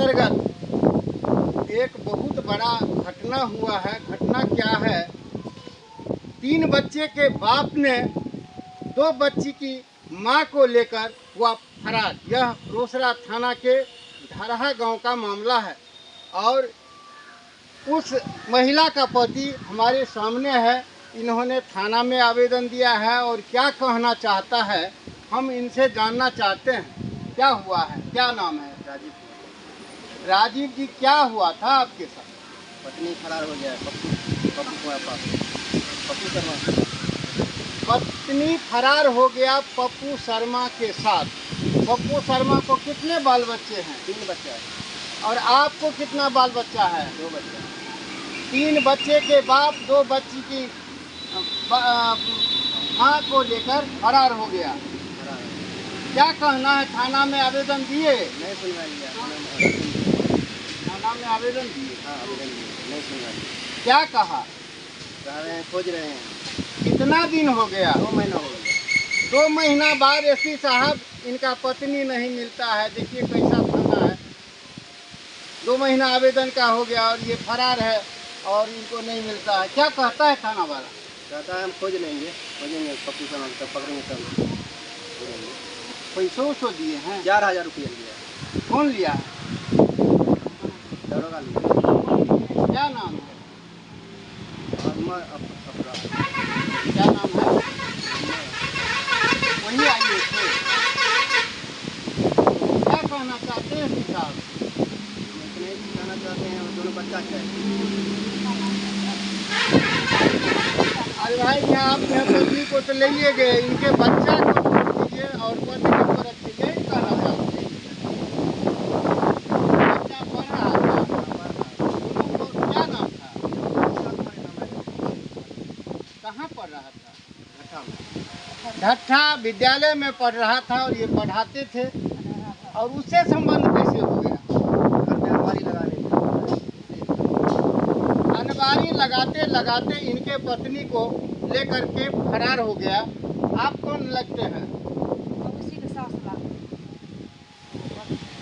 अंतर्गत एक बहुत बड़ा घटना हुआ है। घटना क्या है, 3 बच्चे के बाप ने 2 बच्ची की मां को लेकर हुआ फरार। यह रोसड़ा थाना के धरहा गांव का मामला है और उस महिला का पति हमारे सामने है। इन्होंने थाना में आवेदन दिया है और क्या कहना चाहता है हम इनसे जानना चाहते हैं। क्या हुआ है, क्या नाम है? राजीव। राजीव जी, क्या हुआ था आपके साथ? पत्नी फरार हो गया। पप्पू कुमार पास पप्पू शर्मा। पत्नी फरार हो गया पप्पू शर्मा के साथ। पप्पू शर्मा को कितने बाल बच्चे हैं? 3 बच्चा है। और आपको कितना बाल बच्चा है? 2 बच्चा। 3 बच्चे के बाप 2 बच्ची की माँ को लेकर फरार हो गया। क्या कहना है? थाना में आवेदन दिए? नहीं सुनवाई लिया। थाना में आवेदन दिए? हाँ, आवेदन दिए, नहीं सुनवाई। क्या कहा? कह रहे हैं खोज रहे हैं। कितना दिन हो गया? 2 महीना हो गया। 2 महीना बाद एसपी साहब इनका पत्नी नहीं मिलता है। देखिए कैसा थाना है। 2 महीना आवेदन का हो गया और ये फरार है और इनको नहीं मिलता है। क्या कहता है थाना वाला? कहता है हम खोजेंगे पप्पू शर्मा को, तब पकड़ेंगे तब खोजेंगे। पैसों उसो दिए हैं? 4000 रुपया लिया। कौन लिया है? दरोगा लिया। क्या नाम है? क्या नाम है? वही आइए थे। क्या कहना चाहते हैं एसपी साहब? नहीं कहना चाहते हैं, दोनों बच्चा चाहिए। अरे भाई, यहाँ आप यहाँ पत्नी को तो ले गए, इनके बच्चा को छोड़ दीजिए और पत्नी को रखिए। यही कहना चाहते हैं। बच्चा पढ़ रहा था, उनको क्या नाम था? कहाँ पढ़ रहा था? ढट्ठा विद्यालय में पढ़ रहा था और ये पढ़ाते थे। और उससे संबंध कैसे हो गया? अनवारी लगाते लगाते इनके पत्नी को लेकर के फरार हो गया। आप कौन लगते हैं? उसी के सास ला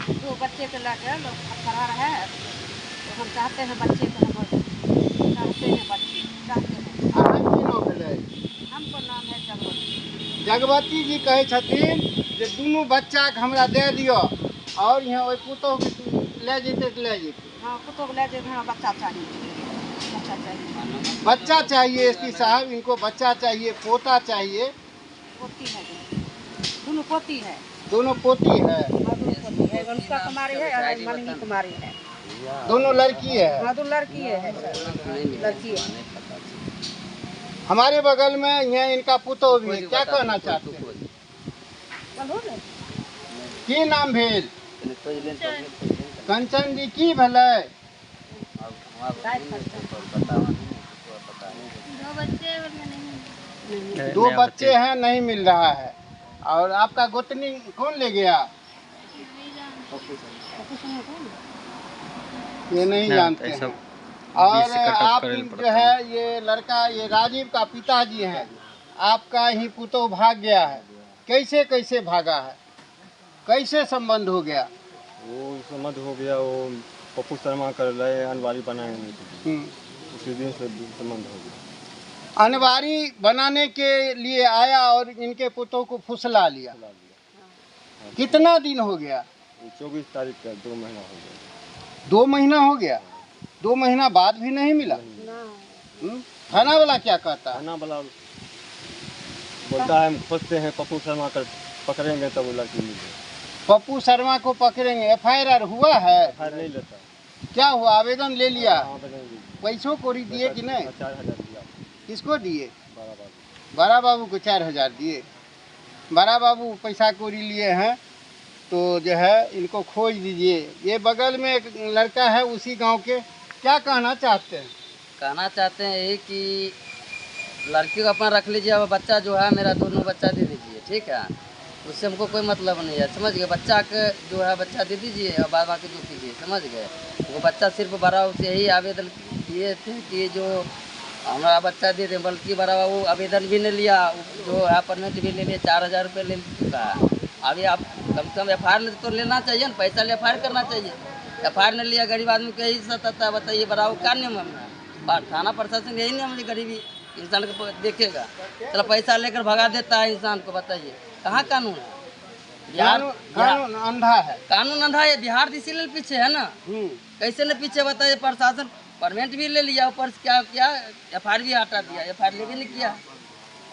2 बच्चे को लेकर लोग फरार है। तो हम चाहते हैं बच्चे को, हम चाहते हैं बच्चे चाहते हैं। अहाँ की नाम भेलै? हमको नाम है जगवती। जगवती जी कहे छथिन जे दुनू बच्चा के हमरा दे दियो और यहाँ ओहि पुतोह के ले जेते तो ले जेते। हाँ, कुत्तों को ले जाए। हाँ, बच्चा चाहिए, बच्चा चाहिए। बच्चा चाहिए एसपी साहब, इनको बच्चा चाहिए, पोता चाहिए। पोती है, दोनों पोती है। दोनों पोती है? दोनों पोती है। अनुष्का कुमारी है और मालिनी कुमारी है। दोनों लड़की है? हाँ, 2 लड़की है सर, लड़की है। हमारे बगल में यहाँ इनका पुतोह भी है। क्या कहना चाहते हैं? की नाम भेल? कंचन जी, की भेलै? 2 बच्चे हैं, नहीं मिल रहा है। और आपका गोतनी कौन ले गया? ये नहीं जानते हैं। और आप जो है ये लड़का, ये राजीव का पिताजी हैं, आपका ही पुतोह भाग गया है। कैसे कैसे भागा है? कैसे संबंध हो गया? वो संबंध हो गया, वो पप्पू शर्मा कर रहे अनवारी बनाएंगे, उसी दिन से संबंध हो गया। अनवारी बनाने के लिए आया और इनके पुतोह को फुसला लिया। कितना दिन हो गया? 24 तारीख का 2 महीना हो गया। 2 महीना हो गया? 2 महीना बाद भी नहीं मिला? थाना वाला क्या कहता है? थाना वाला बोलता है फंसते हैं, पप्पू शर्मा कर पकड़ेंगे तब वो लड़की मिलेगी। पप्पू शर्मा को पकड़ेंगे। FIR हुआ है? FIR नहीं लेता। क्या हुआ? आवेदन ले लिया? आवेदन दिए। पैसों को दिए कि नहीं? 4000 दिया। किसको दिए? बड़ा बाबू को 4000 दिए। बड़ा बाबू पैसा कौड़ी लिए हैं तो जो है इनको खोज दीजिए। ये बगल में एक लड़का है उसी गांव के, क्या कहना चाहते हैं? कहना चाहते हैं यही कि लड़की को अपना रख लीजिए, अब बच्चा जो है मेरा 2 बच्चा दे दीजिए, ठीक है। उससे हमको कोई मतलब नहीं है, समझ गए। बच्चा के जो है बच्चा दे दीजिए और बाद बाकी जो कीजिए, समझ गए। वो बच्चा सिर्फ बड़ा से यही आवेदन किए थे कि जो हमारा बच्चा दे दें, बल्कि बड़ा वो आवेदन भी नहीं लिया, जो है परमिट भी ले लिया, 4000 रुपये ले चुका है। अभी आप कम से कम FIR तो लेना चाहिए ना, पैसा ले FIR करना चाहिए। FIR नहीं लिया, गरीब आदमी को यही सताता है, बताइए बताओ क्या नियम है? थाना प्रशासन यही नियम है, गरीबी इंसान को देखेगा, चलो पैसा लेकर भगा देता है इंसान को, बताइए कहाँ कानून है? बिहार कानून अंधा है। कानून अंधा है, बिहार इसीलिए पीछे है ना। कैसे न पीछे बताइए? प्रशासन परमिट भी ले लिया, ऊपर से क्या क्या FIR भी हटा दिया, FIR ले भी नहीं किया,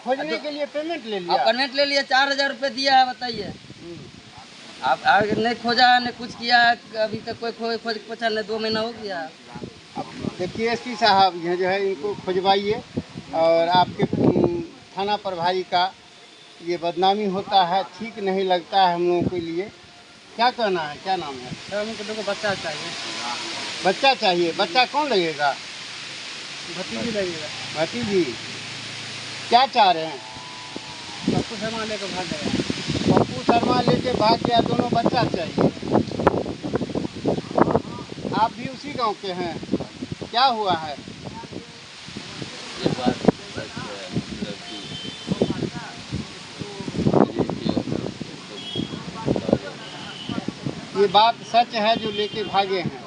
खोजने के लिए पेमेंट ले लिया। परमिट ले लिया, 4000 रुपये दिया है, बताइए। आप आगे नहीं खोजा है, नहीं कुछ किया है, अभी तक कोई खोज पूछा नहीं, 2 महीना हो गया। अब देखिए SP साहब यह जो है इनको खुजवाइए, और आपके थाना प्रभारी का ये बदनामी होता है, ठीक नहीं लगता है हम लोगों के लिए। क्या कहना है, क्या नाम है? सर हमको देखो बच्चा चाहिए, बच्चा चाहिए। बच्चा कौन लगेगा? भतीजी लगेगा। भतीजी। क्या चाह रहे हैं? पप्पू शर्मा लेकर भाग गया। पप्पू शर्मा लेके भाग गया, दोनों बच्चा चाहिए। आप भी उसी गांव के हैं? क्या हुआ है? ये बात सच है, ये बात सच है जो लेके भागे हैं।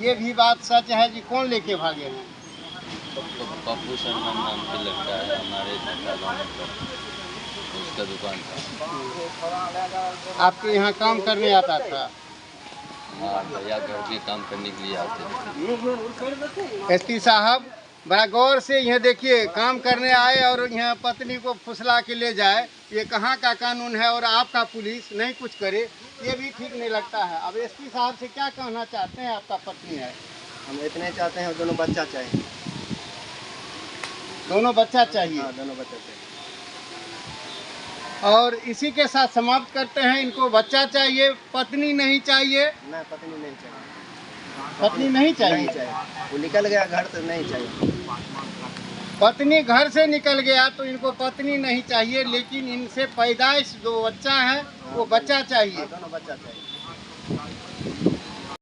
ये भी बात सच है जी, कौन लेके भागे हैं? पप्पू शर्मा नाम के लड़का है हमारे गाँव में, उसका दुकान था। आपके यहाँ काम करने आता था? हाँ भैया घर के काम करने के लिए आते थे। SP साहब बड़ा गौर से यह देखिए, काम करने आए और यहाँ पत्नी को फुसला के ले जाए, ये कहाँ का कानून है? और आपका पुलिस नहीं कुछ करे, ये भी ठीक नहीं लगता है। अब SP साहब से क्या कहना चाहते हैं? आपका पत्नी है, हम इतने चाहते हैं, दोनों बच्चा चाहिए। दोनों बच्चा चाहिए। हाँ दोनों बच्चा चाहिए। और इसी के साथ समाप्त करते हैं। इनको बच्चा चाहिए, पत्नी नहीं चाहिए। नहीं पत्नी नहीं चाहिए। पत्नी नहीं चाहिए। नहीं चाहिए, वो निकल गया घर से, नहीं चाहिए। पत्नी घर से निकल गया तो इनको पत्नी नहीं चाहिए, लेकिन इनसे पैदाइश जो बच्चा है वो बच्चा चाहिए। दोनों बच्चा चाहिए।